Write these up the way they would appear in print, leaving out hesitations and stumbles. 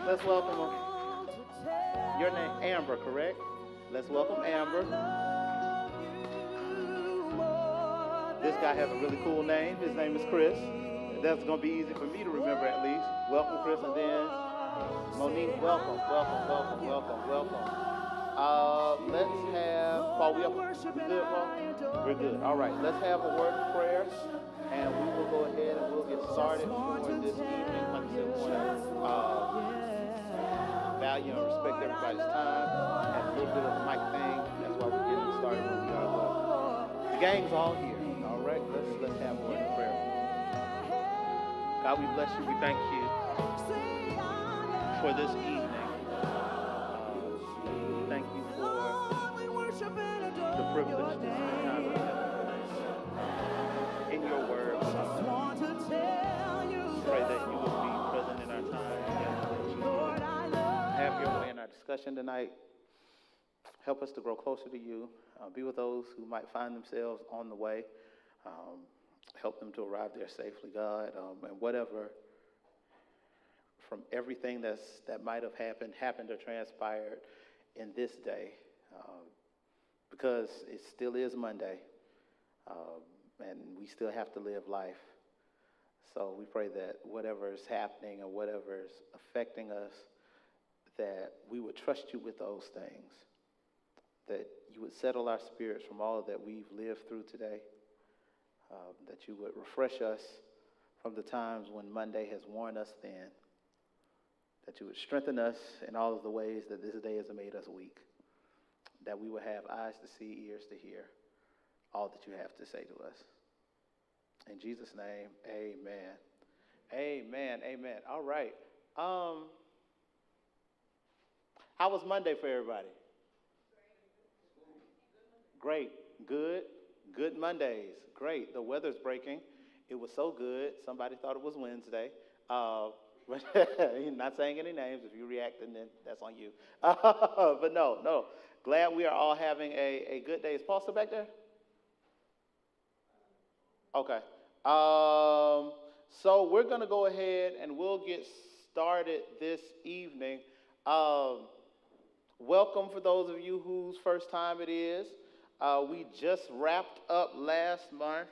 Let's welcome her. Your name, Amber, correct? Let's welcome Amber. This guy has a really cool name. His name is Chris. That's going to be easy for me to remember at least. Welcome, Chris, and then Monique. Welcome, welcome, welcome, welcome, welcome. Let's have Paul. We good, Paul? We're good. All right. Let's have a word of prayer, and we will go ahead and we'll get started for this evening. Like I said, we want to value and respect everybody's time and a little bit of the mic thing. That's why we're getting started where we are. But the gang's all here. All right. Let's have a word of prayer. God, we bless you. We thank you for this evening. Thank you for the privilege to spend time in your word. Pray that you will be present in our time together, that you will have your way in our discussion tonight. Help us to grow closer to you. Be with those who might find themselves on the way. Help them to arrive there safely, God, and whatever from everything that might have happened or transpired in this day, because it still is Monday, and we still have to live life. So we pray that whatever is happening or whatever is affecting us, that we would trust you with those things, that you would settle our spirits from all that we've lived through today, that you would refresh us from the times when Monday has worn us thin, that you would strengthen us in all of the ways that this day has made us weak, that we would have eyes to see, ears to hear all that you have to say to us. In Jesus' name, amen. Amen, amen. All right. How was Monday for everybody? Great, good Mondays. Great. The weather's breaking. It was so good. Somebody thought it was Wednesday. But not saying any names. If you reacted, then that's on you. But no. Glad we are all having a good day. Is Paul still back there? Okay. So we're going to go ahead and we'll get started this evening. Welcome for those of you whose first time it is. We just wrapped up last month.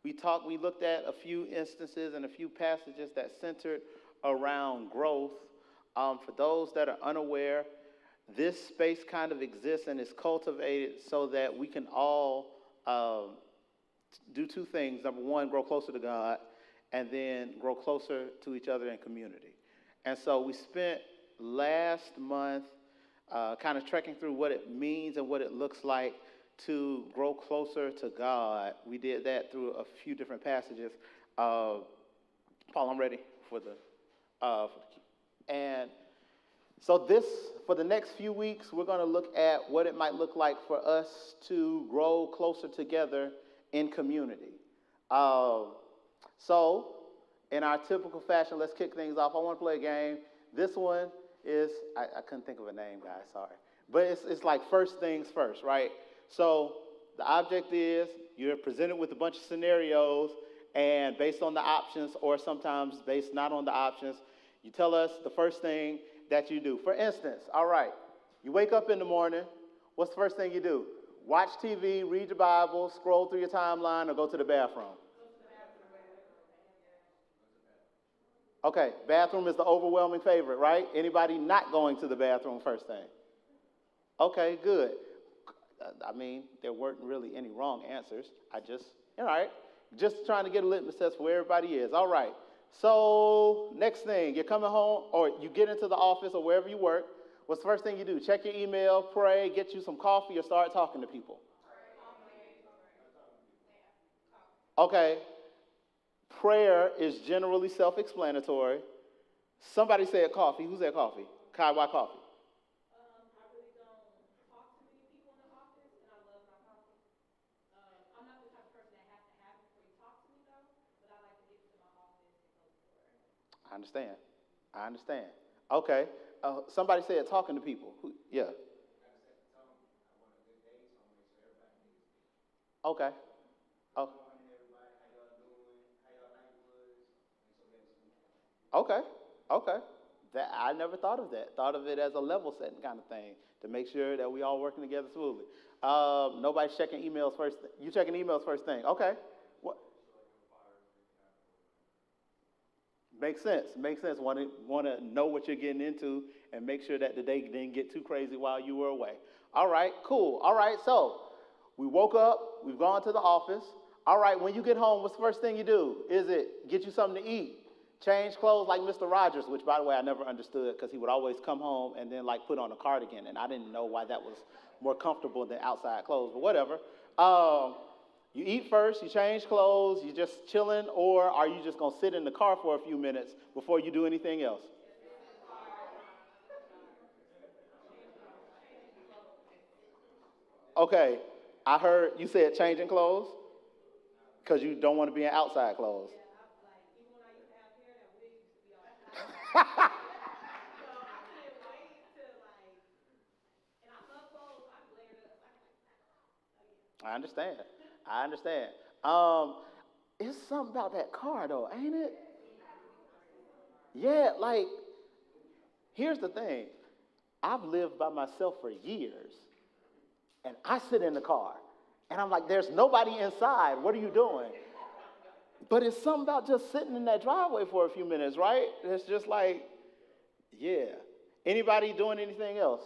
We looked at a few instances and a few passages that centered around growth. For those that are unaware, this space kind of exists and is cultivated so that we can all do two things. Number one, grow closer to God, and then grow closer to each other in community. And so we spent last month kind of trekking through what it means and what it looks like to grow closer to God. We did that through a few different passages. Paul, I'm ready for the and so for the next few weeks, we're going to look at what it might look like for us to grow closer together in community. So in our typical fashion, let's kick things off. I want to play a game. This one is, I couldn't think of a name, guys, sorry. But it's like first things first, right? So the object is you're presented with a bunch of scenarios, and based on the options, or sometimes based not on the options, you tell us the first thing that you do. For instance, all right, you wake up in the morning. What's the first thing you do? Watch TV, read your Bible, scroll through your timeline, or go to the bathroom? Okay, bathroom is the overwhelming favorite, right? Anybody not going to the bathroom first thing? Okay, good. I mean, there weren't really any wrong answers. All right, just trying to get a litmus test for where everybody is. All right, so next thing, you're coming home or you get into the office or wherever you work. What's the first thing you do? Check your email, pray, get you some coffee, or start talking to people? Okay, prayer is generally self-explanatory. Somebody said coffee. Who said coffee? Kai, why coffee? I understand. I understand. Okay. Somebody said talking to people. Yeah. Okay. Oh. Okay. Okay. That I never thought of that. Thought of it as a level setting kind of thing to make sure that we all working together smoothly. Nobody's checking emails first. You checking emails first thing? Okay. What? Makes sense. Makes sense. Want to know what you're getting into and make sure that the day didn't get too crazy while you were away. All right. Cool. All right. So we woke up. We've gone to the office. All right. When you get home, what's the first thing you do? Is it get you something to eat? Change clothes like Mr. Rogers, which, by the way, I never understood because he would always come home and then, like, put on a cardigan, and I didn't know why that was more comfortable than outside clothes, but whatever. You eat first, you change clothes, you just chilling, or are you just going to sit in the car for a few minutes before you do anything else? Okay, I heard you said changing clothes because you don't want to be in outside clothes. I understand. I understand. It's something about that car, though, ain't it? Yeah, like, here's the thing. I've lived by myself for years, and I sit in the car, and I'm like, there's nobody inside. What are you doing? But it's something about just sitting in that driveway for a few minutes, right? It's just like, yeah. Anybody doing anything else?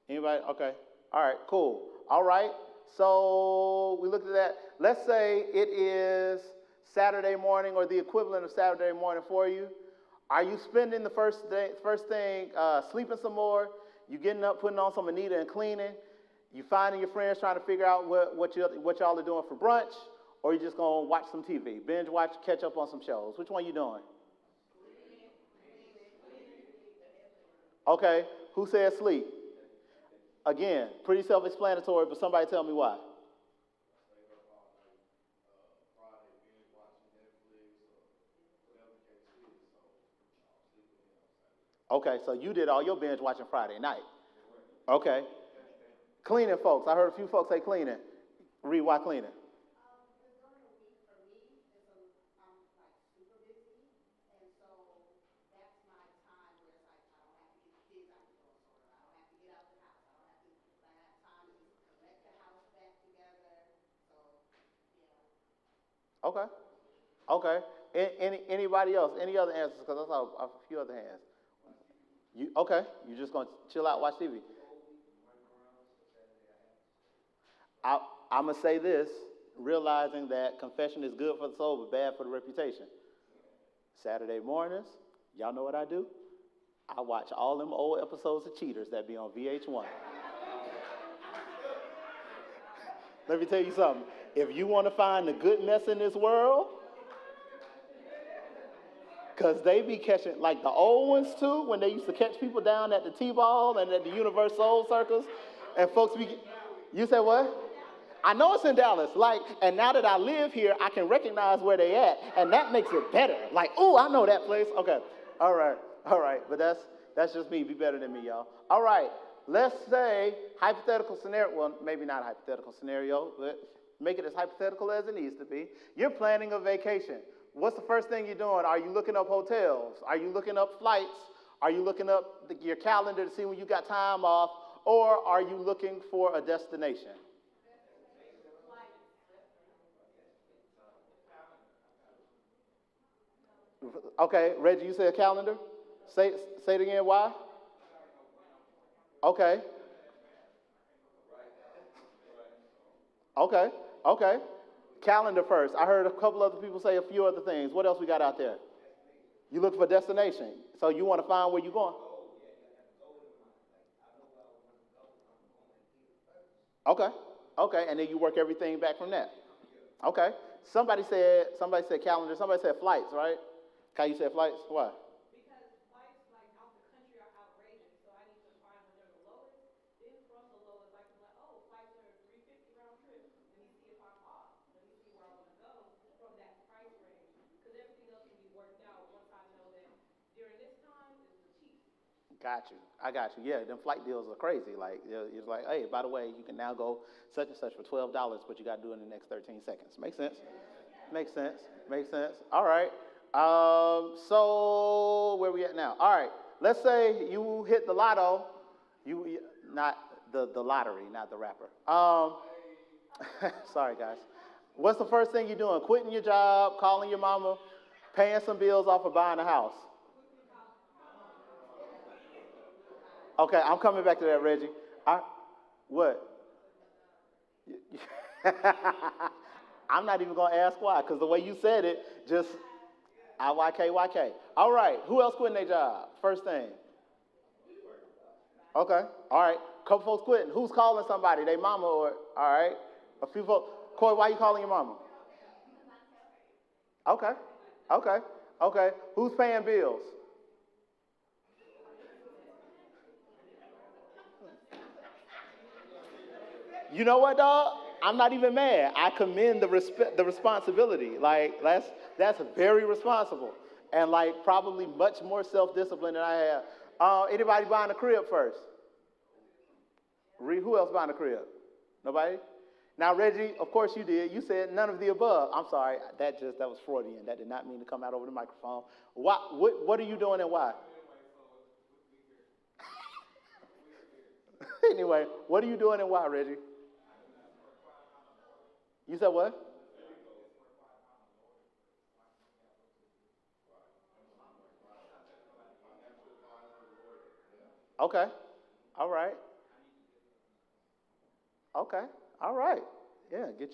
Anybody? Okay. All right, cool. All right. So we looked at that. Let's say it is Saturday morning or the equivalent of Saturday morning for you. Are you spending the first thing sleeping some more? You getting up, putting on some Anita and cleaning? You finding your friends trying to figure out what y'all are doing for brunch? Or you just going to watch some TV, binge watch, catch up on some shows? Which one you doing? Okay, who said sleep? Again, pretty self-explanatory, but somebody tell me why. Okay, so you did all your binge watching Friday night. Okay. Cleaning, folks. I heard a few folks say cleaning. Read why cleaning. Okay. Okay. Anybody else? Any other answers? Because I saw a few other hands. You okay? You just gonna chill out, watch TV? I, I'm gonna say this, realizing that confession is good for the soul but bad for the reputation. Saturday mornings, y'all know what I do? I watch all them old episodes of Cheaters that be on VH1. Let me tell you something. If you want to find the good mess in this world, because they be catching, like the old ones too, when they used to catch people down at the T-Ball and at the Universal Soul Circus, and folks be, you say what? I know it's in Dallas, like, and now that I live here, I can recognize where they at, and that makes it better. Like, ooh, I know that place. Okay, all right, but that's just me. Be better than me, y'all. All right, let's say hypothetical scenario. Well, maybe not a hypothetical scenario, but make it as hypothetical as it needs to be. You're planning a vacation. What's the first thing you're doing? Are you looking up hotels? Are you looking up flights? Are you looking up your calendar to see when you got time off? Or are you looking for a destination? Okay, Reggie, you said calendar? Say it again, why? Okay. Okay. Okay. Calendar first. I heard a couple other people say a few other things. What else we got out there? You look for a destination. So you want to find where you're going. Okay. Okay. And then you work everything back from that. Okay. Somebody said calendar. Somebody said flights, right? Kai, you said flights? Why? Got you. I got you. Yeah, them flight deals are crazy. Like, it's like, hey, by the way, you can now go such and such for $12, but you got to do it in the next 13 seconds. Makes sense? Makes sense. Makes sense. All right. So where we at now? All right. let's say you hit the lotto. Not the lottery, not the rapper. Sorry, guys. What's the first thing you're doing? Quitting your job, calling your mama, paying some bills off, or buying a house? Okay, I'm coming back to that, Reggie. What? I'm not even going to ask why, because the way you said it, just YK. All right, who else quitting their job? First thing. Okay, all right. Couple folks quitting. Who's calling somebody? They mama or, all right. A few folks. Corey, why you calling your mama? Okay. Who's paying bills? You know what, dog? I'm not even mad. I commend the responsibility. Like, that's very responsible. And, like, probably much more self-discipline than I have. Anybody buying a crib first? Who else buying a crib? Nobody? Now, Reggie, of course you did. You said none of the above. I'm sorry. That was Freudian. That did not mean to come out over the microphone. What are you doing and why? Anyway, what are you doing and why, Reggie? You said what? Okay. All right. Okay. All right. Yeah, get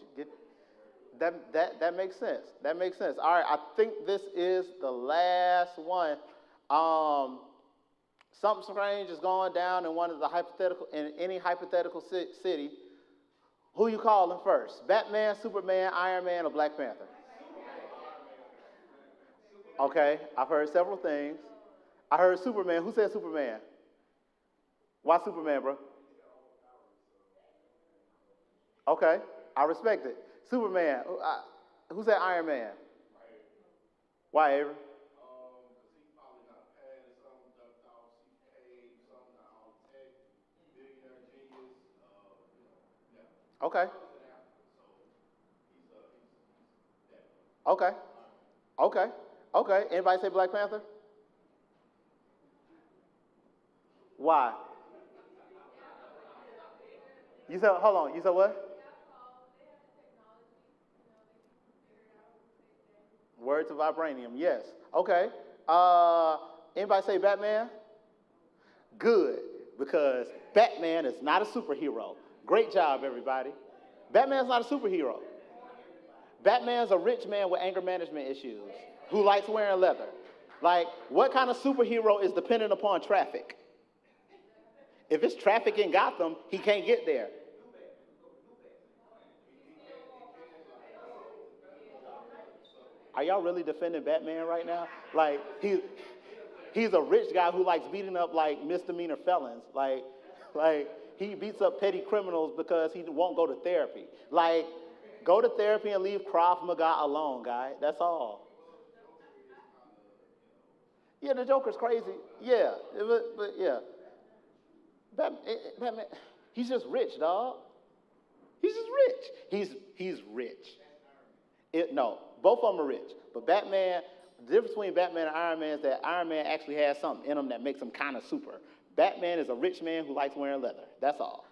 that makes sense. That makes sense. All right, I think this is the last one. Something strange is going down in any hypothetical city. Who you calling first? Batman, Superman, Iron Man, or Black Panther? Okay, I've heard several things. I heard Superman. Who said Superman? Why Superman, bro? Okay, I respect it. Superman. Who said Iron Man? Why, Avery? Okay. Okay. Anybody say Black Panther? Why? You said, hold on, you said what? Word to vibranium, yes. Okay. Anybody say Batman? Good, because Batman is not a superhero. Great job, everybody. Batman's not a superhero. Batman's a rich man with anger management issues who likes wearing leather. Like, what kind of superhero is dependent upon traffic? If it's traffic in Gotham, he can't get there. Are y'all really defending Batman right now? Like, he's a rich guy who likes beating up, like, misdemeanor felons. Like he beats up petty criminals because he won't go to therapy. Like, go to therapy and leave Krav Maga alone, guy. That's all. Yeah, the Joker's crazy. Yeah, but yeah. Batman, he's just rich, dog. He's just rich. He's rich. No, both of them are rich. But Batman, the difference between Batman and Iron Man is that Iron Man actually has something in him that makes him kind of super. Batman is a rich man who likes wearing leather. That's all.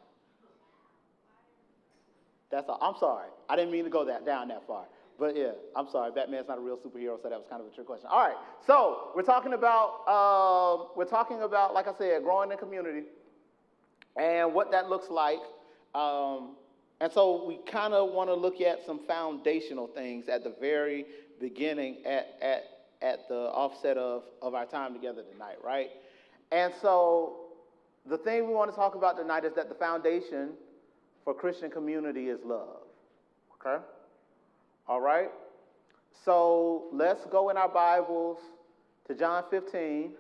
That's all. I'm sorry. I didn't mean to go down that far. But yeah, I'm sorry. Batman's not a real superhero, so that was kind of a trick question. All right. So we're talking about, like I said, growing in community and what that looks like. And so we kind of want to look at some foundational things at the very beginning, at the offset of our time together tonight, right? And so the thing we want to talk about tonight is that the foundation for Christian community is love, okay? All right? So let's go in our Bibles to John 15,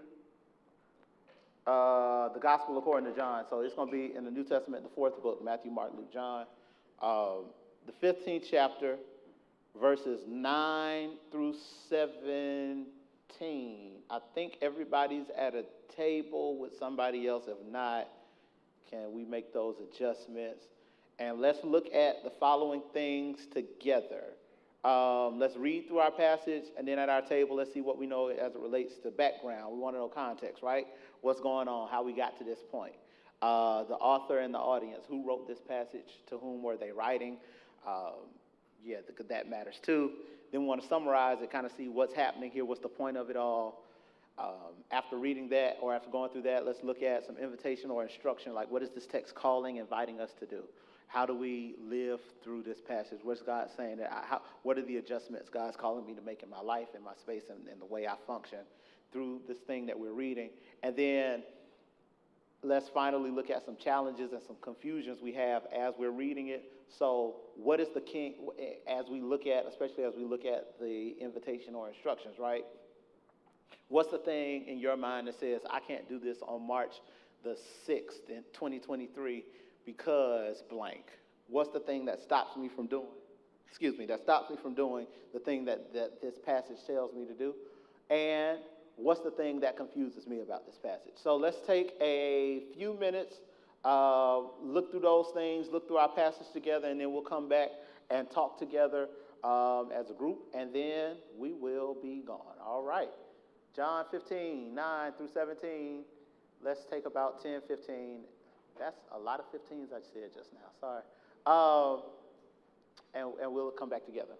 the Gospel according to John. So it's going to be in the New Testament, the fourth book, Matthew, Mark, Luke, John. The 15th chapter, verses 9 through 17. I think everybody's at a table with somebody else. If not, can we make those adjustments? And let's look at the following things together. Let's read through our passage, and then at our table, let's see what we know as it relates to background. We want to know context, right? What's going on, how we got to this point. The author and the audience, who wrote this passage, to whom were they writing? That matters too. Then we want to summarize it, kind of see what's happening here, what's the point of it all. After reading that, or after going through that, let's look at some invitation or instruction, like what is this text calling, inviting us to do? How do we live through this passage? What's God saying? What are the adjustments God's calling me to make in my life, in my space, and the way I function through this thing that we're reading? And then let's finally look at some challenges and some confusions we have as we're reading it. So what is the king, as we look at, especially as we look at the invitation or instructions, right? What's the thing in your mind that says, I can't do this on March the 6th in 2023 because blank? What's the thing that stops me from doing, the thing that this passage tells me to do? And what's the thing that confuses me about this passage? So let's take a few minutes, look through those things, look through our passage together, and then we'll come back and talk together as a group, and then we will be gone. All right. John 15, 9 through 17. Let's take about 10, 15. That's a lot of 15s I said just now. Sorry. And we'll come back together.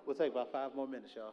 We'll take about 5 more minutes, y'all.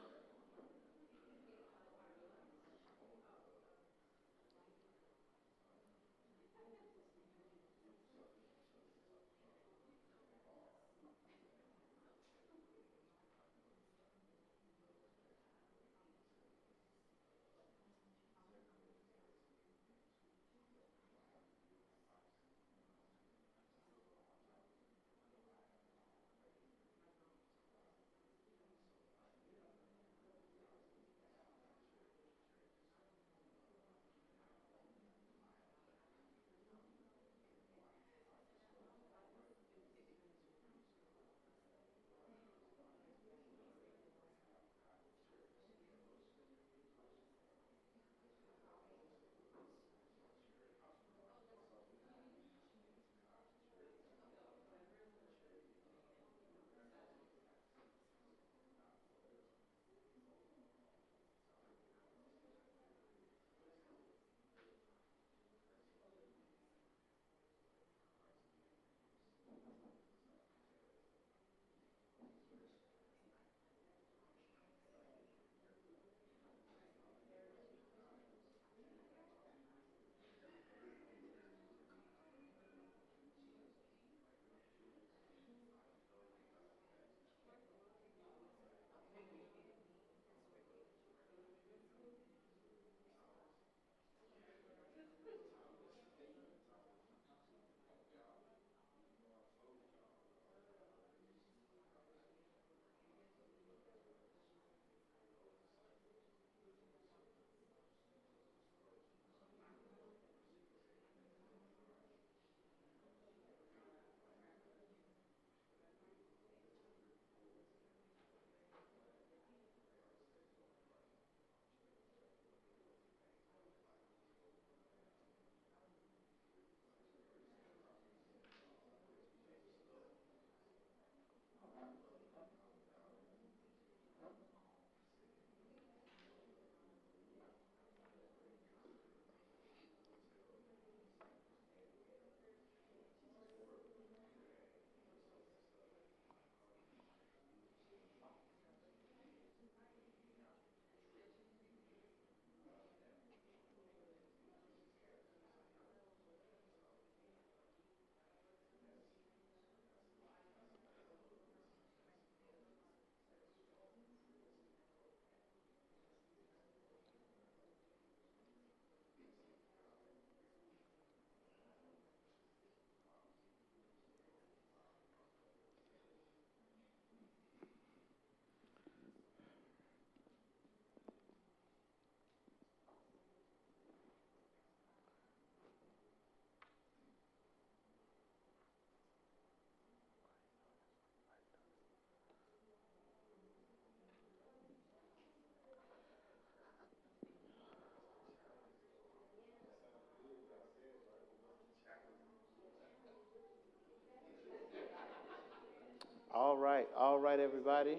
All right, everybody.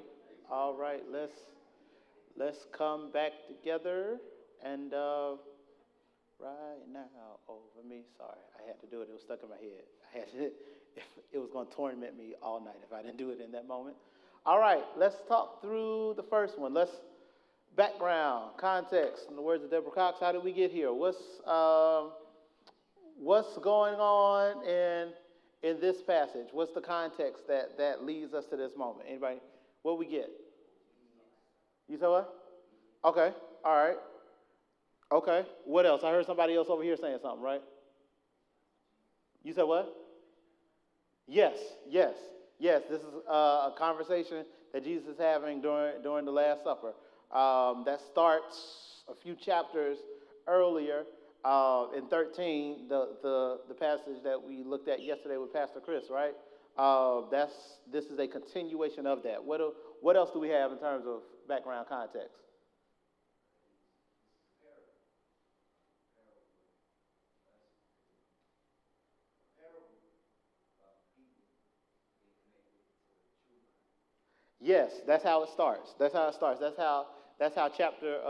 All right, let's come back together and right now over me. Sorry, I had to do it. It was stuck in my head. I had to, it was going to torment me all night if I didn't do it in that moment. All right, let's talk through the first one. Let's background, context. In the words of Deborah Cox, how did we get here? What's going on in this passage? What's the context that leads us to this moment? Anybody? What we get? You said what? Okay. All right. Okay. What else? I heard somebody else over here saying something, right? You said what? Yes. Yes. Yes. This is a conversation that Jesus is having during the Last Supper. That starts a few chapters earlier. In 13, the passage that we looked at yesterday with Pastor Chris, right? This is a continuation of that. What else do we have in terms of background context? Yes, that's how it starts. That's how it starts. That's how chapter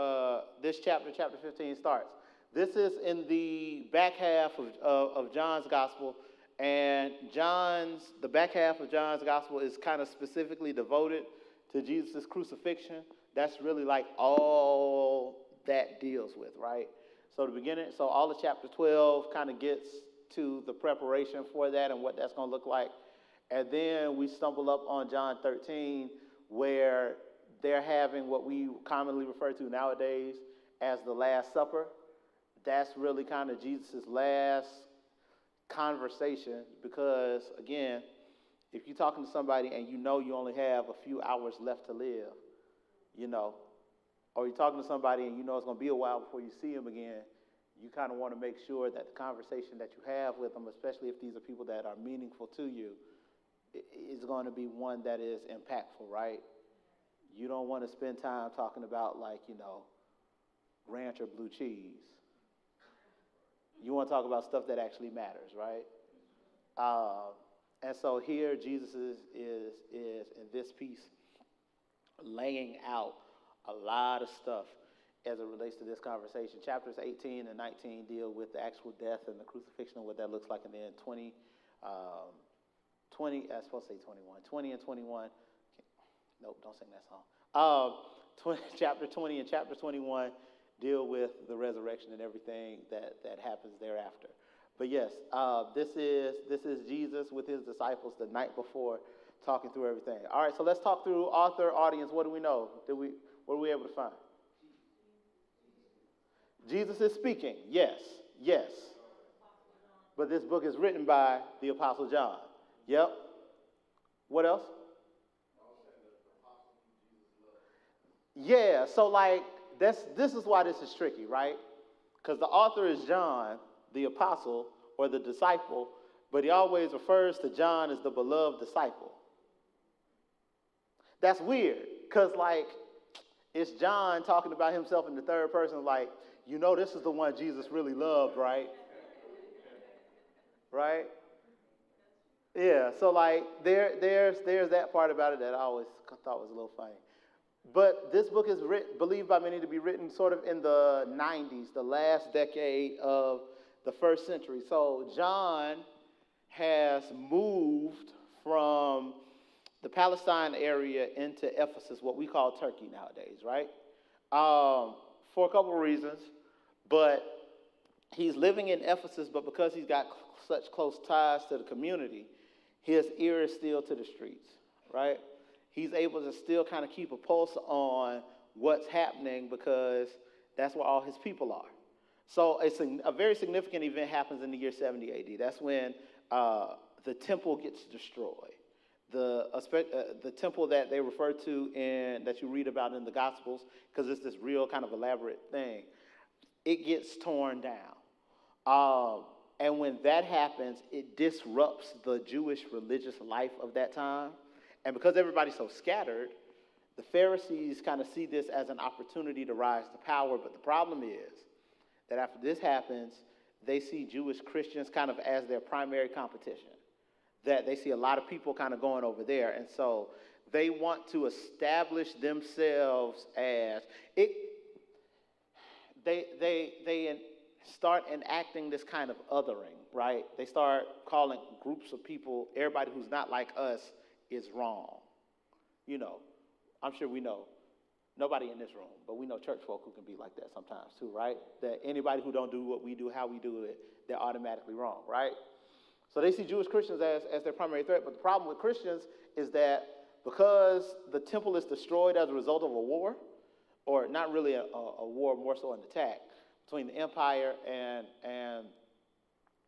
15 starts. This is in the back half of John's gospel, and the back half of John's gospel is kind of specifically devoted to Jesus' crucifixion, that's really like all that deals with, right? So the beginning, so all of chapter 12 kind of gets to the preparation for that and what that's going to look like. And then we stumble up on John 13, where they're having what we commonly refer to nowadays as the Last Supper. That's really kind of Jesus' last conversation because, again, if you're talking to somebody and you know you only have a few hours left to live, you know, or you're talking to somebody and you know it's going to be a while before you see them again, you kind of want to make sure that the conversation that you have with them, especially if these are people that are meaningful to you, is going to be one that is impactful, right? You don't want to spend time talking about, like, you know, ranch or blue cheese. You want to talk about stuff that actually matters, right? And so here Jesus is in this piece laying out a lot of stuff as it relates to this conversation. Chapters 18 and 19 deal with the actual death and the crucifixion and what that looks like. And then 20, I was supposed to say 21. 20 and 21. Nope, don't sing that song. Chapter 20 and chapter 21 deal with the resurrection and everything that happens thereafter. But yes, this is Jesus with his disciples the night before, talking through everything. All right, so let's talk through author, audience. What do we know? What are we able to find? Jesus is speaking. Yes. But this book is written by the Apostle John. Yep. What else? Yeah, so like this is why this is tricky, right? Because the author is John, the apostle or the disciple, but he always refers to John as the beloved disciple. That's weird, because like it's John talking about himself in the third person, like, you know, this is the one Jesus really loved, right? Right? Yeah, so like there's that part about it that I always thought was a little funny. But this book is believed by many to be written sort of in the 90s, the last decade of the first century. So John has moved from the Palestine area into Ephesus, what we call Turkey nowadays, right? For a couple of reasons. But he's living in Ephesus, but because he's got such close ties to the community, his ear is still to the streets, right? He's able to still kind of keep a pulse on what's happening because that's where all his people are. So a very significant event happens in the year 70 AD. That's when the temple gets destroyed. The temple that they refer to that you read about in the Gospels, because it's this real kind of elaborate thing, it gets torn down. And when that happens, it disrupts the Jewish religious life of that time. And because everybody's so scattered, the Pharisees kind of see this as an opportunity to rise to power. But the problem is that after this happens, they see Jewish Christians kind of as their primary competition. That they see a lot of people kind of going over there. And so they want to establish themselves as it. They start enacting this kind of othering, right? They start calling groups of people, everybody who's not like us is wrong. You know, I'm sure we know, nobody in this room, but we know church folk who can be like that sometimes too, right? That anybody who don't do what we do, how we do it, they're automatically wrong, right? So they see Jewish Christians as their primary threat, but the problem with Christians is that because the temple is destroyed as a result of a war, or not really a war, more so an attack, between the empire and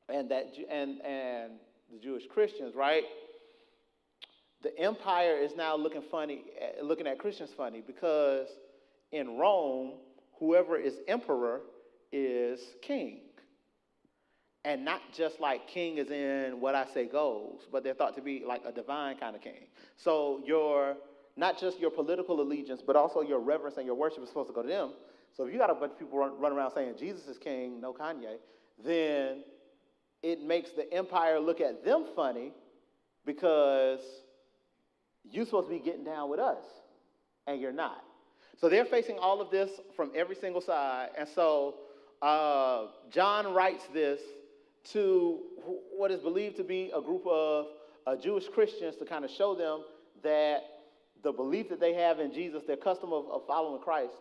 the Jewish Christians, right? The empire is now looking at Christians funny, because in Rome, whoever is emperor is king. And not just like king as in what I say goes, but they're thought to be like a divine kind of king. So not just your political allegiance, but also your reverence and your worship is supposed to go to them. So if you got a bunch of people run around saying Jesus is king, no Kanye, then it makes the empire look at them funny, because you're supposed to be getting down with us, and you're not. So they're facing all of this from every single side. And so John writes this to what is believed to be a group of Jewish Christians to kind of show them that the belief that they have in Jesus, their custom of following Christ,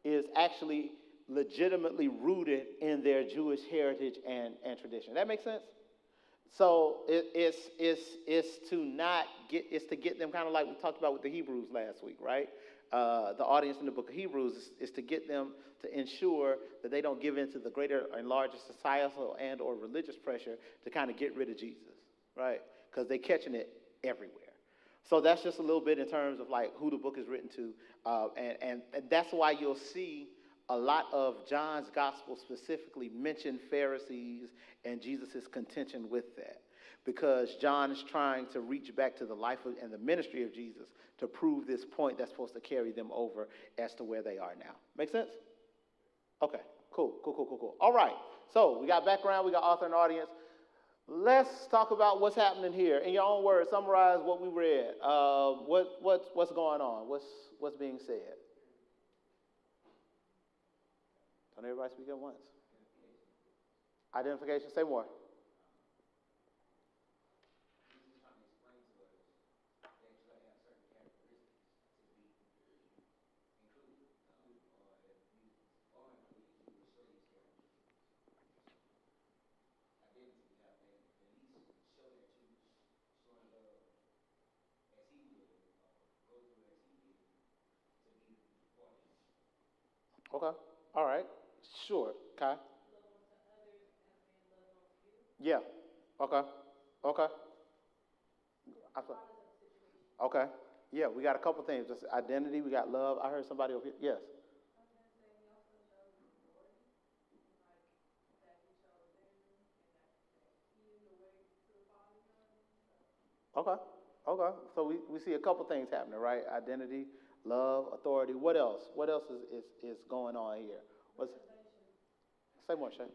is actually legitimately rooted in their Jewish heritage and tradition. That makes sense? So it's to get them kind of like we talked about with the Hebrews last week, right? The audience in the book of Hebrews is to get them to ensure that they don't give in to the greater and larger societal and or religious pressure to kind of get rid of Jesus, right? Because they're catching it everywhere. So that's just a little bit in terms of like who the book is written to, and that's why you'll see a lot of John's gospel specifically mention Pharisees and Jesus' contention with that. Because John is trying to reach back to the life and the ministry of Jesus to prove this point that's supposed to carry them over as to where they are now. Make sense? Okay, cool. All right, so we got background, we got author and audience. Let's talk about what's happening here. In your own words, summarize what we read. What's going on? What's being said? Don't everybody speak at once. Identification, say more. Okay, all right, sure, Kai. Yeah, okay. I thought- Okay, yeah, we got a couple things. Just identity, we got love. I heard somebody over here. Yes. Okay. So we see a couple things happening, right? Identity, love, authority. What else? What else is going on here? What's say more, Shay?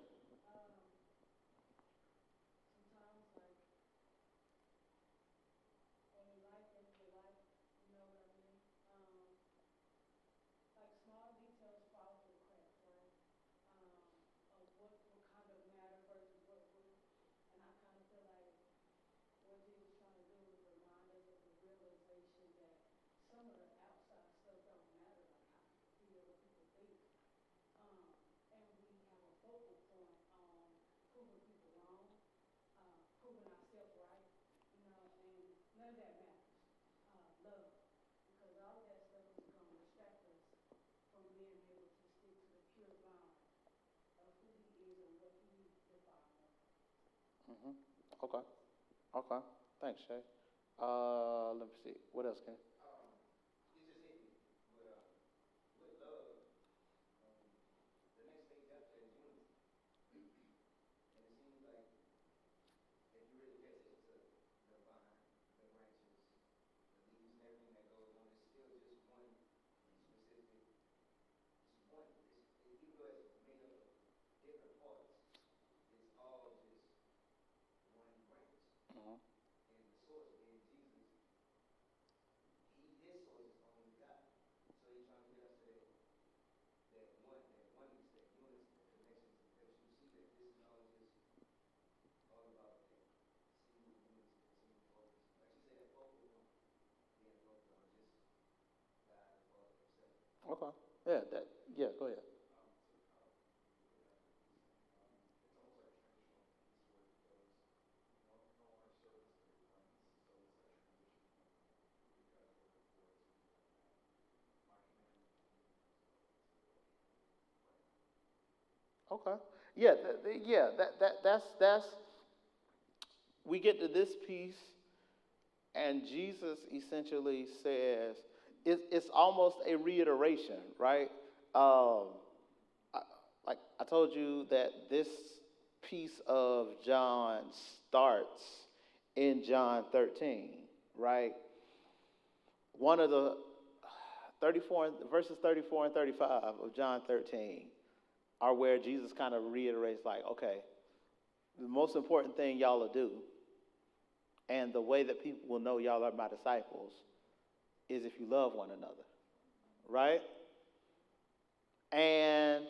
Mm-hmm. Okay. Okay. Thanks, Shay. Let me see. What else, Ken? Mm-hmm. Okay. Yeah. Yeah. Go ahead. Okay. Yeah. Yeah. That's. We get to this piece, and Jesus essentially says it's almost a reiteration, right? I, like I told you that this piece of John starts in John 13, right? One of the 34 verses 34 and 35 of John 13 are where Jesus kind of reiterates, like, okay, the most important thing y'all will do, and the way that people will know y'all are my disciples, is if you love one another, right? And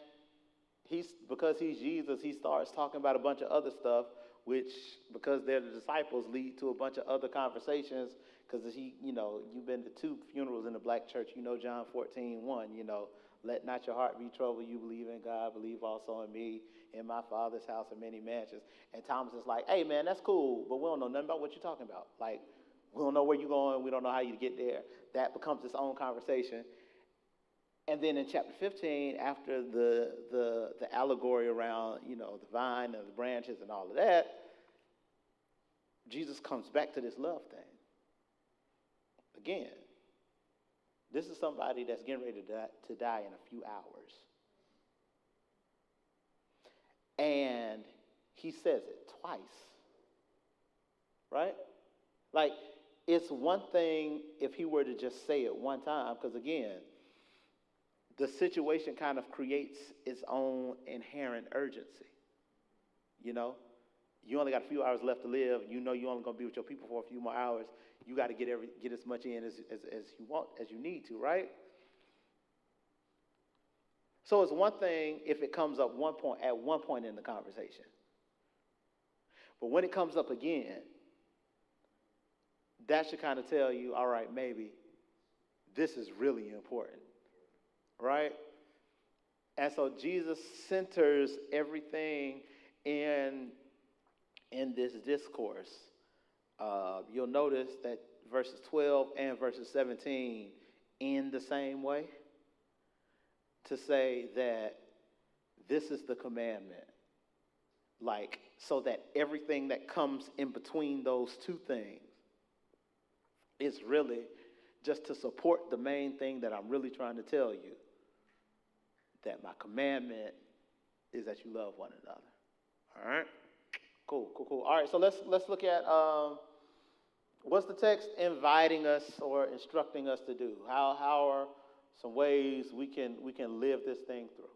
because he's Jesus, he starts talking about a bunch of other stuff, which, because they're the disciples, lead to a bunch of other conversations. Because you've been to 2 funerals in the black church. You know John 14:1. Let not your heart be troubled. You believe in God, believe also in me. In my Father's house are many mansions. And Thomas is like, hey, man, that's cool, but we don't know nothing about what you're talking about. Like, we don't know where you're going. We don't know how you get there. That becomes its own conversation. And then in chapter 15, after the allegory around, the vine and the branches and all of that, Jesus comes back to this love thing. Again, this is somebody that's getting ready to die in a few hours. And he says it twice. Right? Like, it's one thing if he were to just say it one time, because again, the situation kind of creates its own inherent urgency. You only got a few hours left to live. You're only going to be with your people for a few more hours. You got to get as much in as you want, as you need to, right? So it's one thing if it comes up at one point in the conversation. But when it comes up again, that should kind of tell you, all right, maybe this is really important, right? And so Jesus centers everything in this discourse. You'll notice that verses 12 and verses 17 end the same way, to say that this is the commandment. Like, so that everything that comes in between those two things is really just to support the main thing that I'm really trying to tell you, that my commandment is that you love one another. All right? Cool. All right, so let's look at what's the text inviting us or instructing us to do? How are some ways we can live this thing through?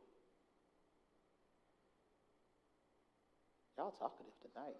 Y'all talkative tonight.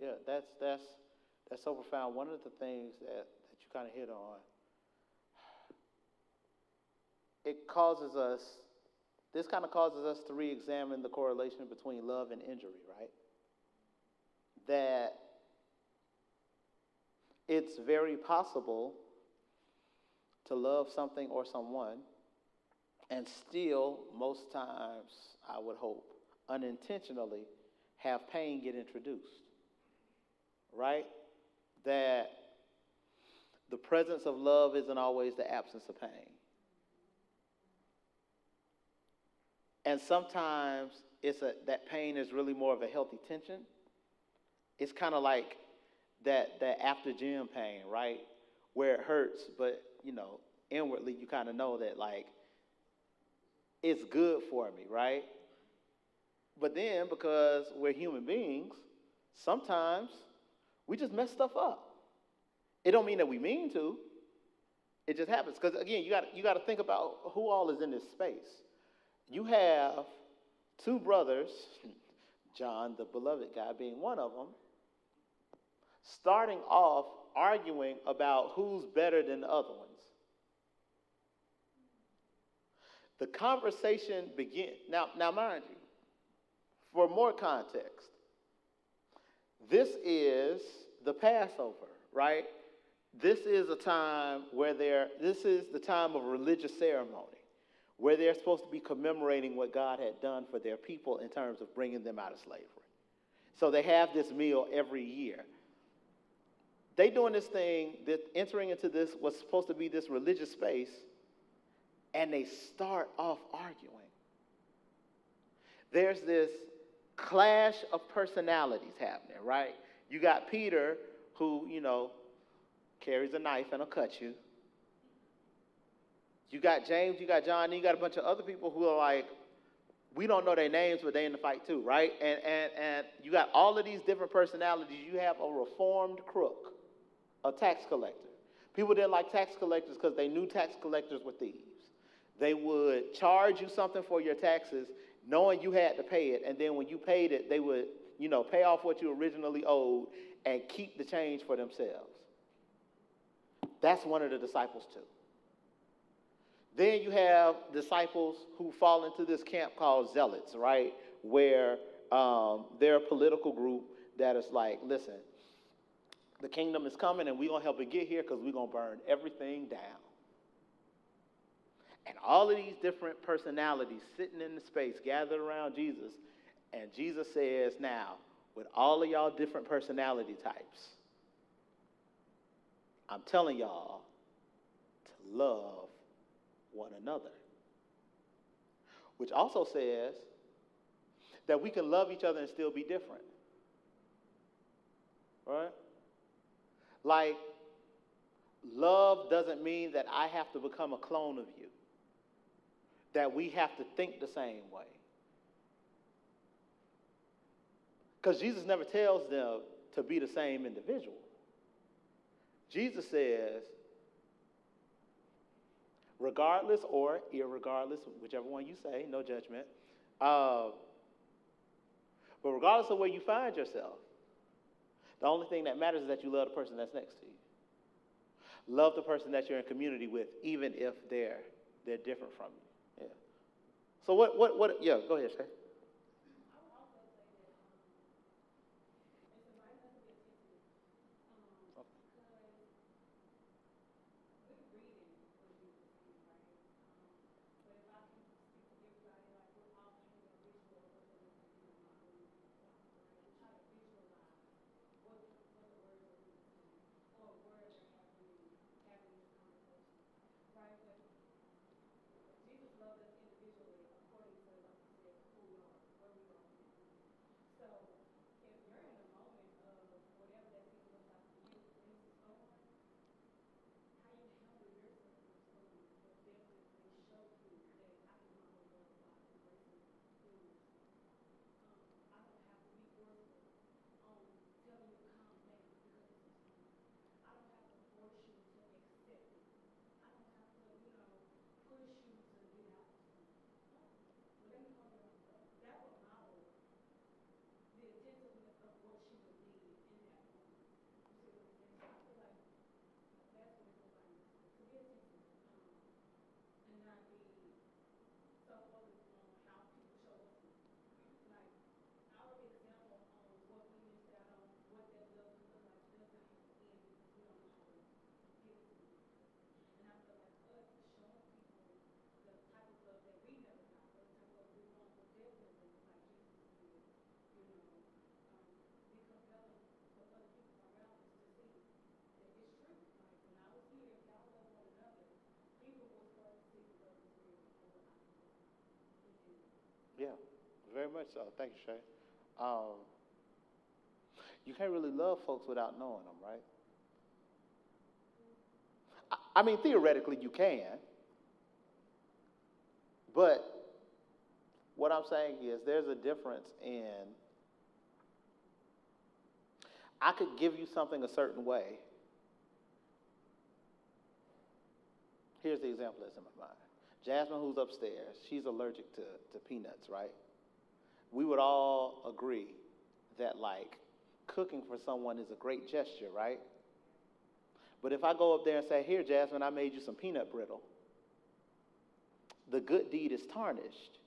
Yeah, that's so profound. One of the things that you kind of hit on, this kind of causes us to re-examine the correlation between love and injury, right? That it's very possible to love something or someone and still, most times, I would hope, unintentionally, have pain get introduced, right? That the presence of love isn't always the absence of pain. And sometimes that pain is really more of a healthy tension. It's kind of like that after gym pain, right? Where it hurts, but, inwardly you kind of know that, like, it's good for me, right? But then, because we're human beings, sometimes we just mess stuff up. It don't mean that we mean to. It just happens. Because again, you got to think about who all is in this space. You have two brothers, John, the beloved guy, being one of them, starting off arguing about who's better than the other ones. The conversation begins. Now, mind you, for more context, this is the Passover, right? This is a time where this is the time of religious ceremony, where they're supposed to be commemorating what God had done for their people in terms of bringing them out of slavery. So they have this meal every year. They doing this thing, that entering into this was supposed to be this religious space, and they start off arguing. There's this clash of personalities happening, right? You got Peter, who, carries a knife and will cut you. You got James, you got John, and you got a bunch of other people who are like, we don't know their names, but they in the fight too, right? And you got all of these different personalities. You have a reformed crook, a tax collector. People didn't like tax collectors because they knew tax collectors were thieves. They would charge you something for your taxes, knowing you had to pay it, and then when you paid it, they would, pay off what you originally owed and keep the change for themselves. That's one of the disciples too. Then you have disciples who fall into this camp called zealots, right? Where they're a political group that is like, listen, the kingdom is coming and we're going to help it get here because we're going to burn everything down. And all of these different personalities sitting in the space gathered around Jesus. And Jesus says, now, with all of y'all different personality types, I'm telling y'all to love one another. Which also says that we can love each other and still be different. Right? Like, love doesn't mean that I have to become a clone of you, that we have to think the same way. Because Jesus never tells them to be the same individual. Jesus says, regardless or irregardless, whichever one you say, no judgment, but regardless of where you find yourself, the only thing that matters is that you love the person that's next to you. Love the person that you're in community with, even if they're different from you. Yeah. So what yeah, go ahead, Shay. Yeah, very much so. Thank you, Shay. You can't really love folks without knowing them, right? I mean, theoretically, you can. But what I'm saying is there's a difference in, I could give you something a certain way, here's the example that's in my mind. Jasmine, who's upstairs, she's allergic to peanuts, right? We would all agree that, like, cooking for someone is a great gesture, right? But if I go up there and say, here, Jasmine, I made you some peanut brittle, the good deed is tarnished.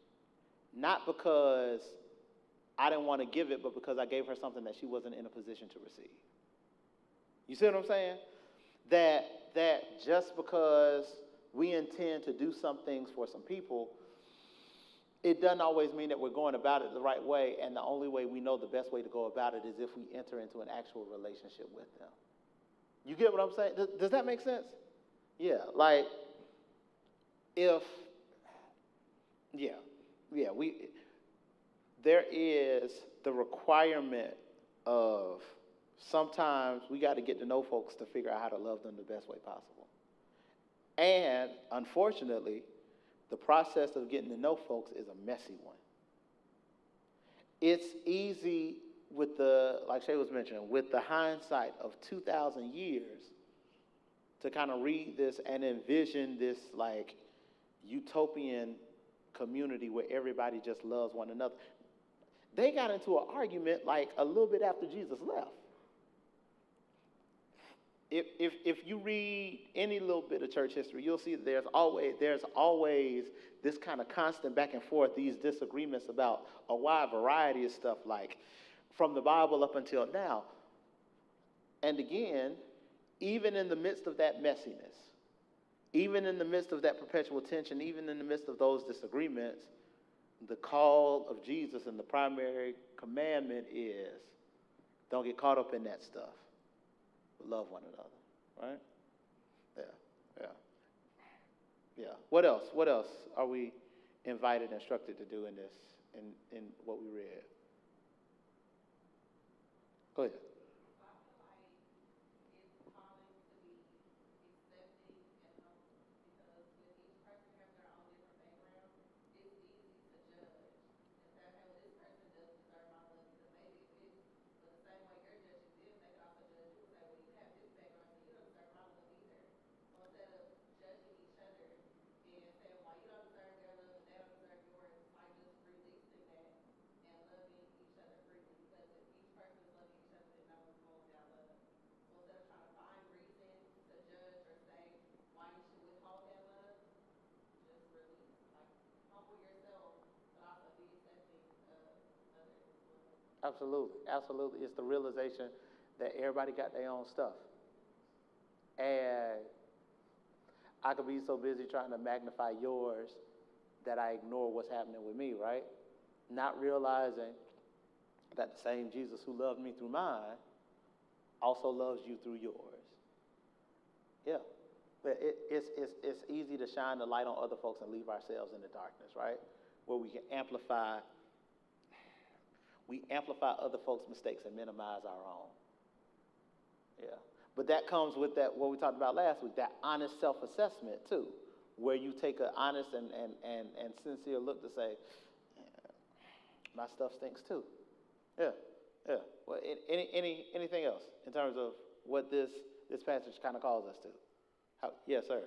Not because I didn't want to give it, but because I gave her something that she wasn't in a position to receive. You see what I'm saying? That just because we intend to do some things for some people, it doesn't always mean that we're going about it the right way, and the only way we know the best way to go about it is if we enter into an actual relationship with them. You get what I'm saying? Does that make sense? Yeah, like, if, there is the requirement of sometimes we got to get to know folks to figure out how to love them the best way possible. And unfortunately, the process of getting to know folks is a messy one. It's easy with like Shay was mentioning, with the hindsight of 2,000 years to kind of read this and envision this like utopian community where everybody just loves one another. They got into an argument like a little bit after Jesus left. If you read any little bit of church history, you'll see that there's always this kind of constant back and forth, these disagreements about a wide variety of stuff, like from the Bible up until now. And again, even in the midst of that messiness, even in the midst of that perpetual tension, even in the midst of those disagreements, the call of Jesus and the primary commandment is don't get caught up in that stuff. Love one another, right? Yeah. What else? What else are we invited, instructed to do in this, in what we read? Go ahead. Absolutely. It's the realization that everybody got their own stuff. And I could be so busy trying to magnify yours that I ignore what's happening with me, right? Not realizing that the same Jesus who loved me through mine also loves you through yours. Yeah. But it's easy to shine the light on other folks and leave ourselves in the darkness, right? Where we can amplify other folks' mistakes and minimize our own. Yeah. But that comes with that, what we talked about last week, that honest self-assessment too, where you take an honest and sincere look to say, my stuff stinks too. Yeah. Well, anything else in terms of what this passage kind of calls us to? Yes, sir.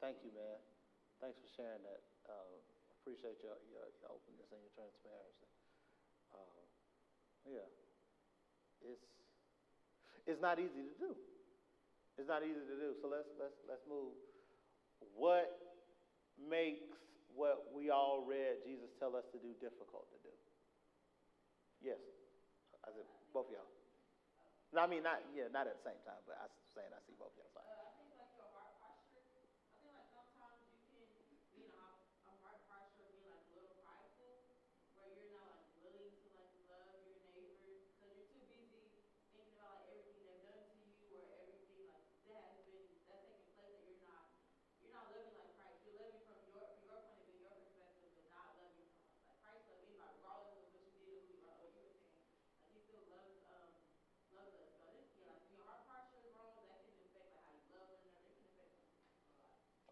Thank you, man. Thanks for sharing that. Appreciate your openness and your transparency. Uh, yeah, it's it's not easy to do. It's not easy to do. So let's move. What makes what we all read Jesus tell us to do difficult to do? Yes, I said both of y'all. No, I mean not at the same time, but I was saying I see both of y'all. Sorry.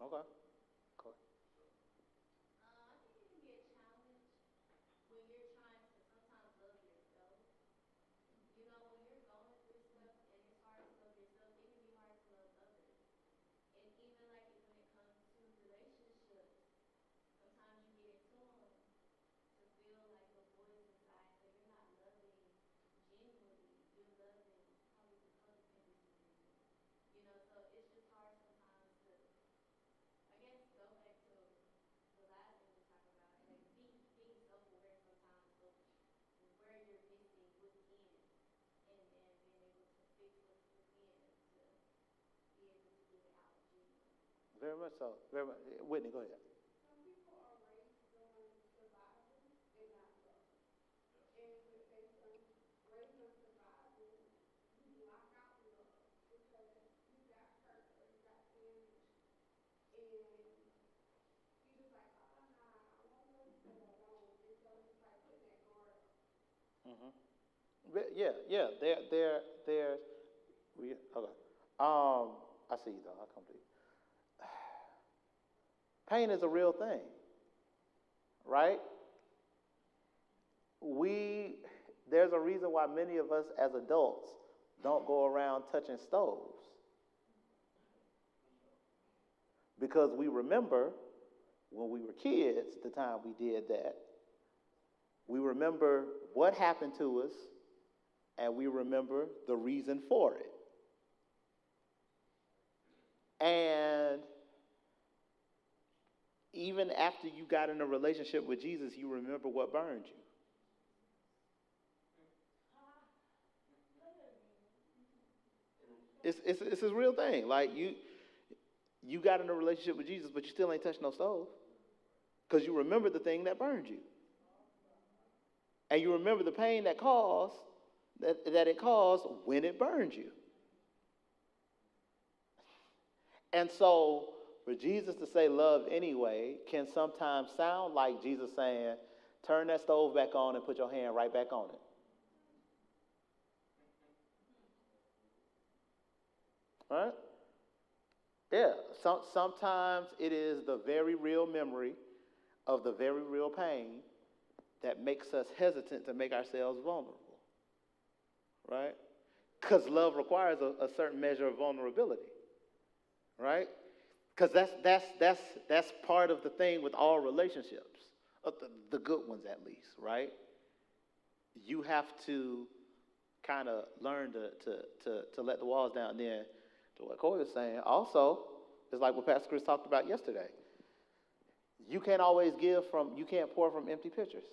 Okay. Cool. Very much so. Very much. Whitney, go ahead. Mm-hmm. Yeah. There. Okay. I see you though. I come to you. Pain is a real thing, right? There's a reason why many of us as adults don't go around touching stoves. Because we remember when we were kids, the time we did that. We remember what happened to us, and we remember the reason for it. And even after you got in a relationship with Jesus, you remember what burned you. It's a real thing. Like you got in a relationship with Jesus, but you still ain't touched no stove because you remember the thing that burned you, and you remember the pain that it caused when it burned you. And so, for Jesus to say love anyway can sometimes sound like Jesus saying, turn that stove back on and put your hand right back on it. Right? Yeah. Sometimes it is the very real memory of the very real pain that makes us hesitant to make ourselves vulnerable. Right? Because love requires a certain measure of vulnerability. Right? Because that's part of the thing with all relationships, the good ones at least, right? You have to kind of learn to let the walls down. And then, to what Corey was saying, also, it's like what Pastor Chris talked about yesterday. You can't always you can't pour from empty pitchers.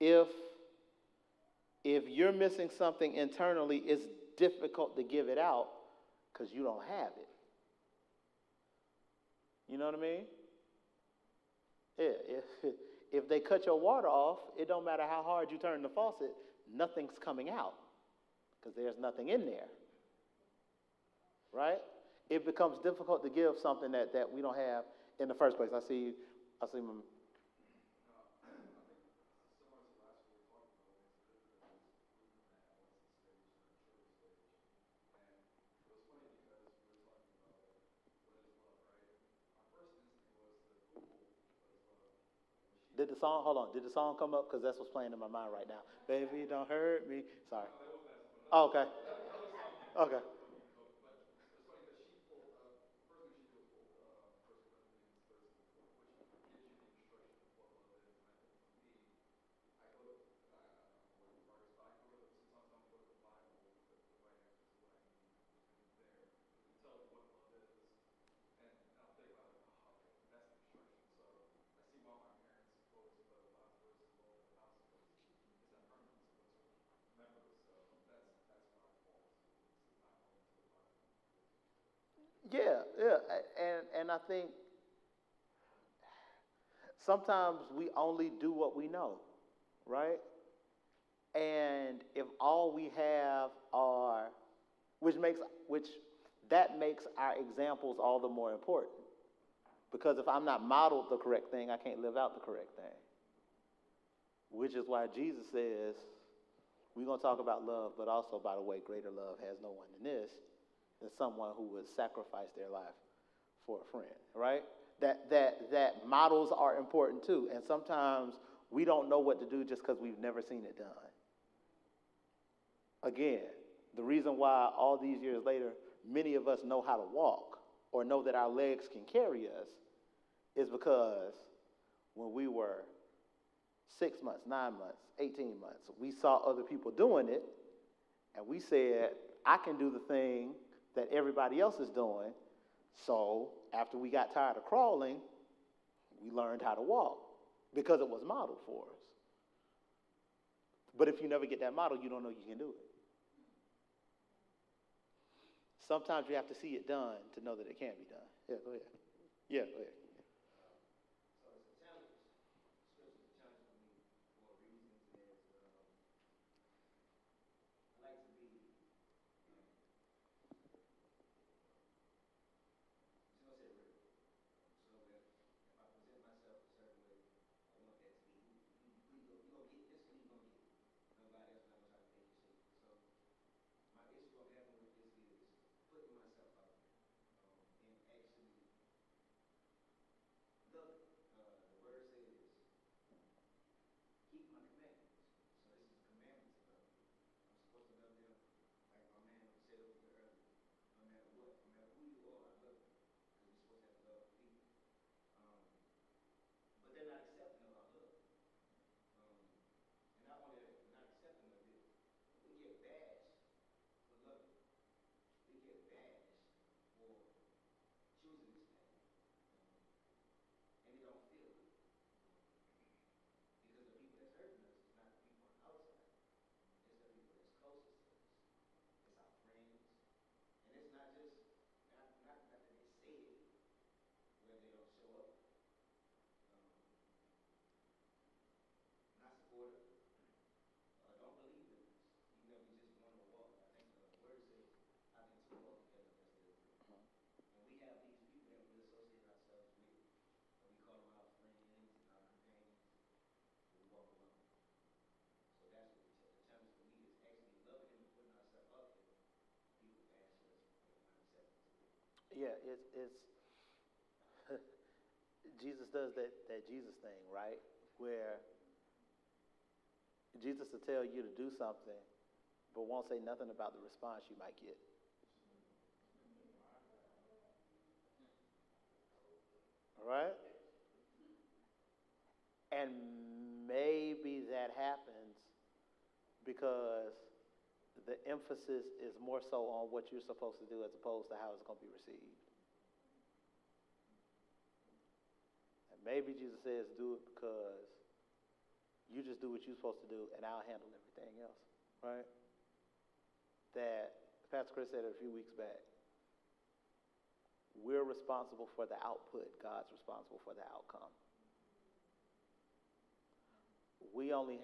If you're missing something internally, it's difficult to give it out because you don't have it. You know what I mean? Yeah, if they cut your water off, it don't matter how hard you turn the faucet, nothing's coming out because there's nothing in there, right? It becomes difficult to give something that we don't have in the first place. I see my, did the song come up? Because that's what's playing in my mind right now. Baby, don't hurt me. Sorry. Oh, okay. Okay. Yeah, yeah. And I think sometimes we only do what we know, right? And if all we have are, which makes, which that makes our examples all the more important. Because if I'm not modeled the correct thing, I can't live out the correct thing. Which is why Jesus says, we're going to talk about love, but also, by the way, greater love has no one than this, than someone who would sacrifice their life for a friend, right? That models are important too. And sometimes we don't know what to do just because we've never seen it done. Again, the reason why all these years later, many of us know how to walk or know that our legs can carry us is because when we were 6 months, 9 months, 18 months, we saw other people doing it, and we said, I can do the thing that everybody else is doing. So after we got tired of crawling, we learned how to walk because it was modeled for us. But if you never get that model, you don't know you can do it. Sometimes you have to see it done to know that it can be done. Yeah, go ahead. Yeah, go ahead. Yeah, it's Jesus does that Jesus thing, right? Where Jesus will tell you to do something, but won't say nothing about the response you might get. All right? And maybe that happens because the emphasis is more so on what you're supposed to do as opposed to how it's going to be received. And maybe Jesus says, do it because you just do what you're supposed to do and I'll handle everything else, right? That Pastor Chris said it a few weeks back. we're responsible for the output. God's responsible for the outcome. We're only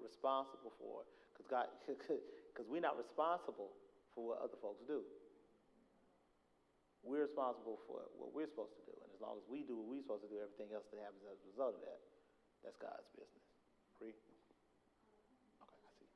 responsible for, because we're not responsible for what other folks do. We're responsible for what we're supposed to do. And as long as we do what we're supposed to do, everything else that happens as a result of that, that's God's business. Bree? Okay, I see.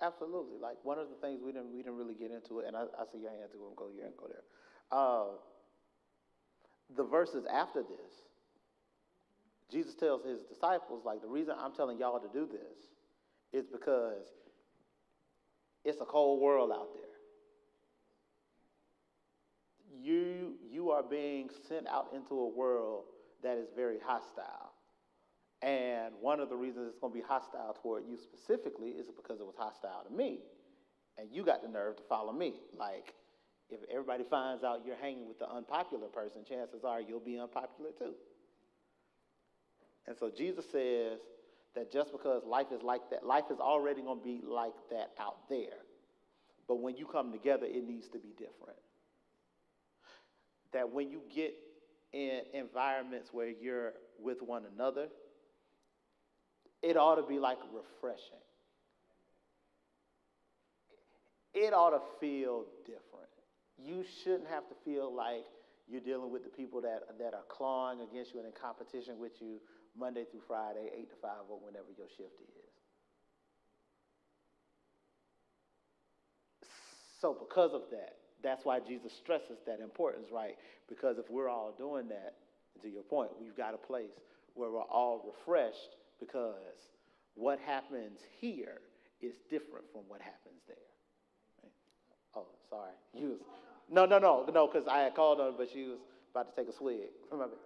Absolutely. Like one of the things we didn't really get into it, and I see your hand too. I'm go here and go there. The verses after this, Jesus tells his disciples, like, the reason I'm telling y'all to do this is because it's a cold world out there. You are being sent out into a world that is very hostile. And one of the reasons it's going to be hostile toward you specifically is because it was hostile to me. And you got the nerve to follow me. Like, if everybody finds out you're hanging with the unpopular person, chances are you'll be unpopular too. And so Jesus says that just because life is like that, life is already going to be like that out there. But when you come together, it needs to be different. That when you get in environments where you're with one another, it ought to be like refreshing. It ought to feel different. You shouldn't have to feel like you're dealing with the people that are clawing against you and in competition with you Monday through Friday, 8 to 5, or whenever your shift is. So because of that, that's why Jesus stresses that importance, right? Because if we're all doing that, to your point, we've got a place where we're all refreshed, because what happens here is different from what happens there. Right? Oh, sorry. No, because I had called on her, but she was about to take a swig. Remember?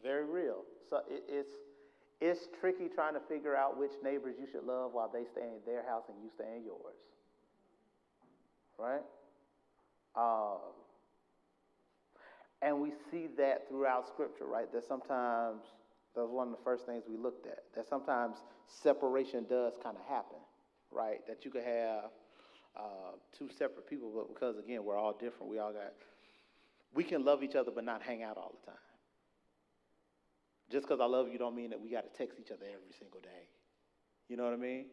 Very real. So it's tricky trying to figure out which neighbors you should love while they stay in their house and you stay in yours. Right? And we see that throughout Scripture, right? That sometimes That was one of the first things we looked at. That sometimes separation does kind of happen, right? That you could have two separate people, but because again we're all different, we can love each other but not hang out all the time. Just because I love you don't mean that we got to text each other every single day. You know what I mean?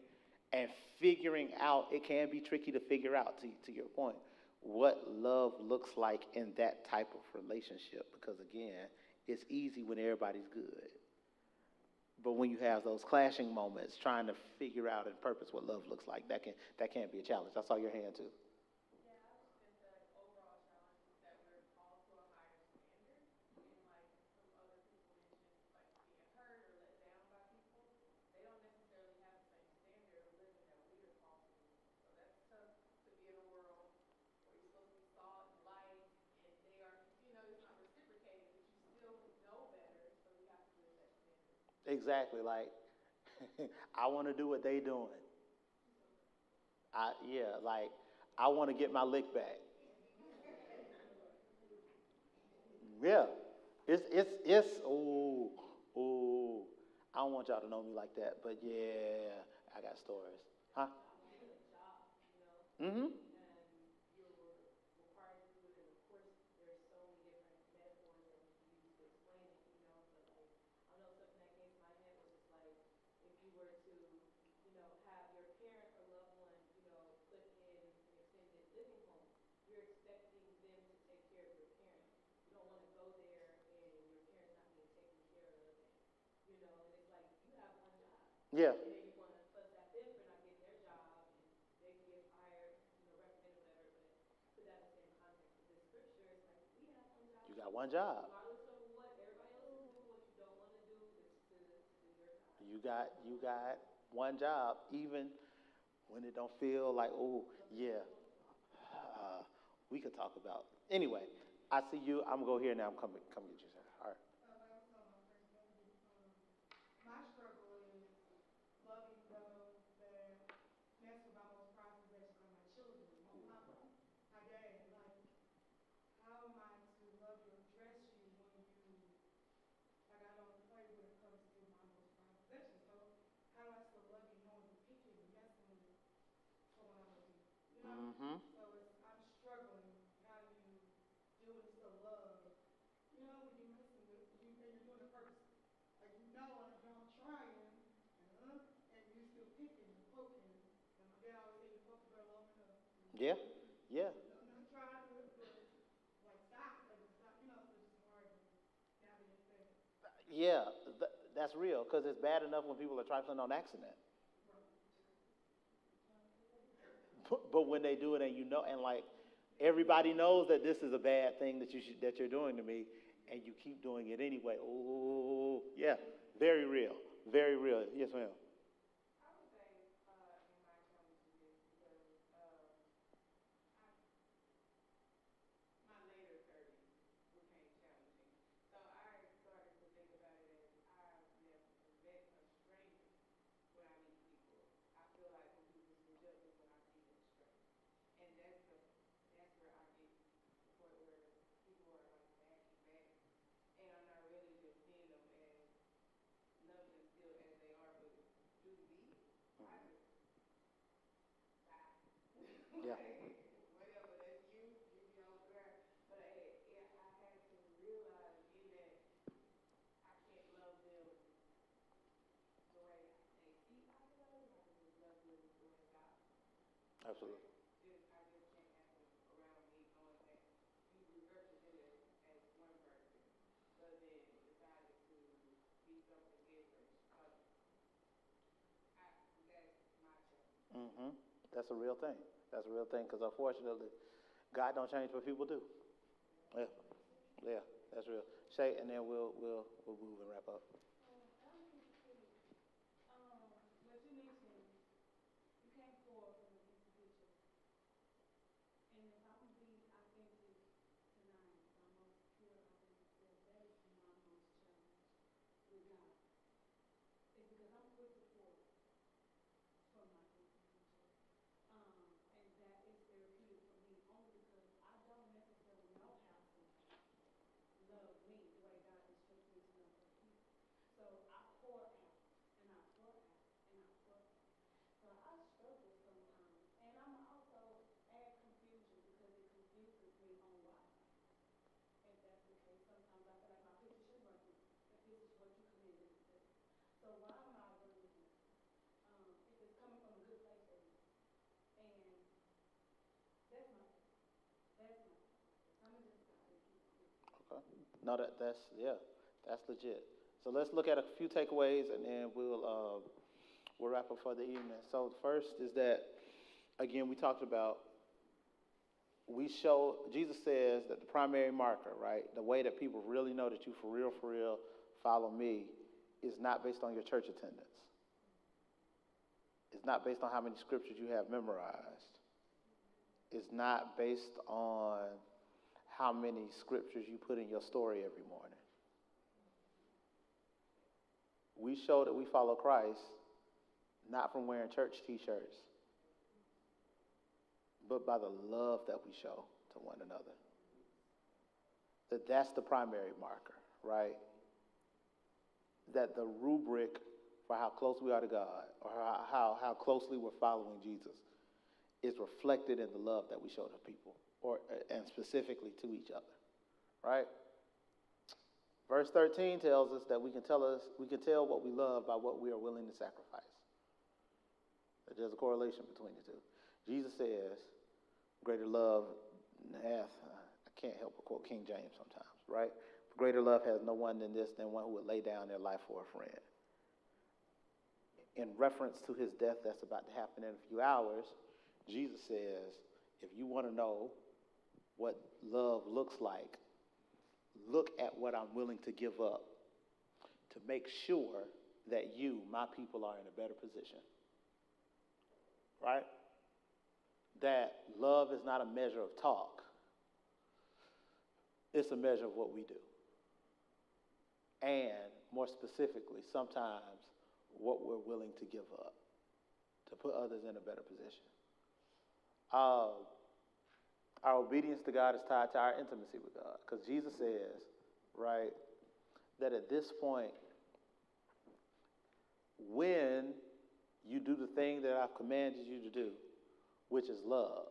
And figuring out, it can be tricky to figure out, to your point, what love looks like in that type of relationship. Because again, it's easy when everybody's good. But when you have those clashing moments, trying to figure out in purpose what love looks like, that can be a challenge. I saw your hand too. Exactly. Like I want to do what they doing. Like I want to get my lick back. Yeah. It's I don't want y'all to know me like that, but yeah, I got stories. Huh? Mm-hmm. Yeah. You got one job. You got one job, even when it don't feel like, oh yeah, uh, we could talk about. Anyway, I see you. I'm gonna go here now. I'm coming. Come get you, sir. All right. Mm-hmm. Yeah. Yeah. Yeah. That's real because it's bad enough when people are trifling on accident. But when they do it and you know, and like everybody knows that this is a bad thing that you're doing to me, and you keep doing it anyway. Oh, yeah, very real, very real. Yes, ma'am. Yeah. Absolutely. Hmm. That's a real thing. That's a real thing because unfortunately, God don't change what people do. Yeah, yeah, that's real. Shay, and then we'll move and wrap up. No, that's legit. So let's look at a few takeaways, and then we'll wrap up for the evening. So the first is that, again, we talked about, Jesus says that the primary marker, right, the way that people really know that you for real follow me, is not based on your church attendance. It's not based on how many scriptures you have memorized. It's not based on how many scriptures you put in your story every morning. We show that we follow Christ not from wearing church t-shirts, but by the love that we show to one another. That's the primary marker, right? That the rubric for how close we are to God, or how closely we're following Jesus, is reflected in the love that we show to people, and specifically to each other, right? Verse 13 tells us that we can tell what we love by what we are willing to sacrifice. That there's a correlation between the two. Jesus says, greater love hath, I can't help but quote King James sometimes, right? Greater love has no one than one who would lay down their life for a friend. In reference to his death that's about to happen in a few hours, Jesus says, if you want to know what love looks like, look at what I'm willing to give up to make sure that you, my people, are in a better position. Right? That love is not a measure of talk. It's a measure of what we do. And more specifically, sometimes what we're willing to give up to put others in a better position. Our obedience to God is tied to our intimacy with God. Because Jesus says, right, that at this point, when you do the thing that I've commanded you to do, which is love,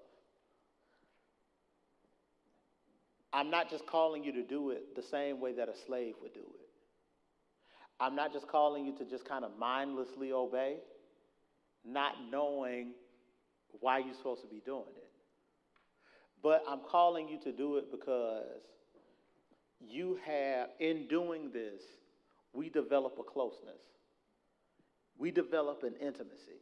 I'm not just calling you to do it the same way that a slave would do it. I'm not just calling you to just kind of mindlessly obey, not knowing why you're supposed to be doing it. But I'm calling you to do it because in doing this, we develop a closeness. We develop an intimacy.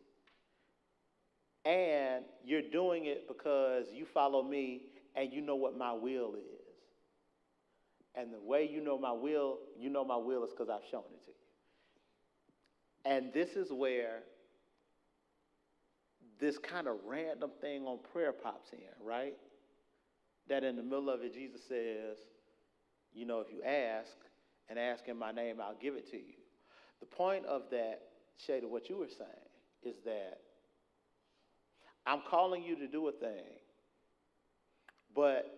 And you're doing it because you follow me and you know what my will is. And the way you know my will is because I've shown it to you. And this is where this kind of random thing on prayer pops in, right? That in the middle of it, Jesus says, if you ask in my name, I'll give it to you. The point of that, Shada, what you were saying, is that I'm calling you to do a thing, but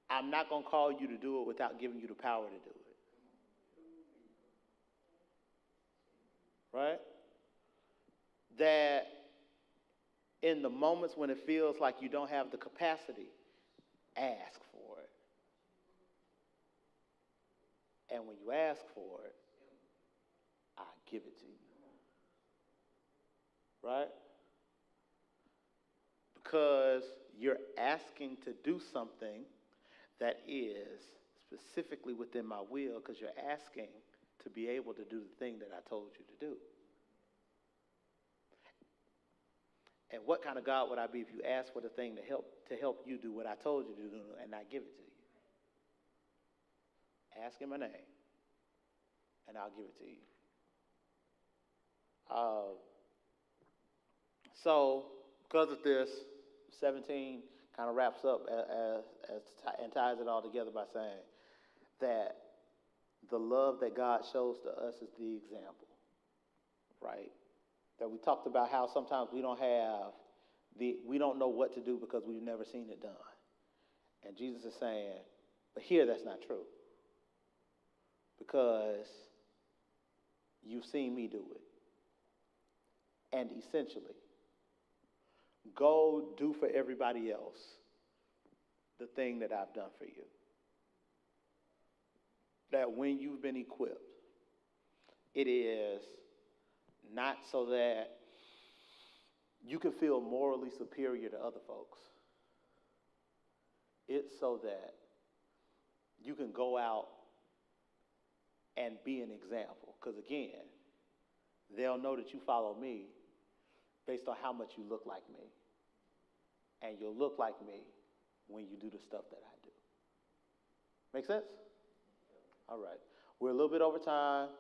I'm not going to call you to do it without giving you the power to do it. Right? That in the moments when it feels like you don't have the capacity, ask for it. And when you ask for it, I give it to you. Right? Because you're asking to do something that is specifically within my will, because you're asking to be able to do the thing that I told you to do. And what kind of God would I be if you asked for the thing to help you do what I told you to do and not give it to you? Ask in my name, and I'll give it to you. So, because of this, 17 kind of wraps up and ties it all together by saying that the love that God shows to us is the example, right? That we talked about how sometimes we don't know what to do because we've never seen it done. And Jesus is saying, but here that's not true. Because you've seen me do it. And essentially, go do for everybody else the thing that I've done for you. That when you've been equipped, it is not so that you can feel morally superior to other folks. It's so that you can go out and be an example. Because again, they'll know that you follow me based on how much you look like me. And you'll look like me when you do the stuff that I do. Make sense? All right. We're a little bit over time,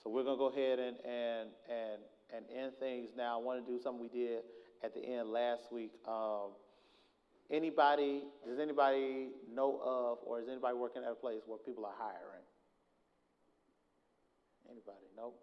so we're going to go ahead and end things now. I want to do something we did at the end last week. Does anybody know of, or is anybody working at a place where people are hiring? Anybody? Nope.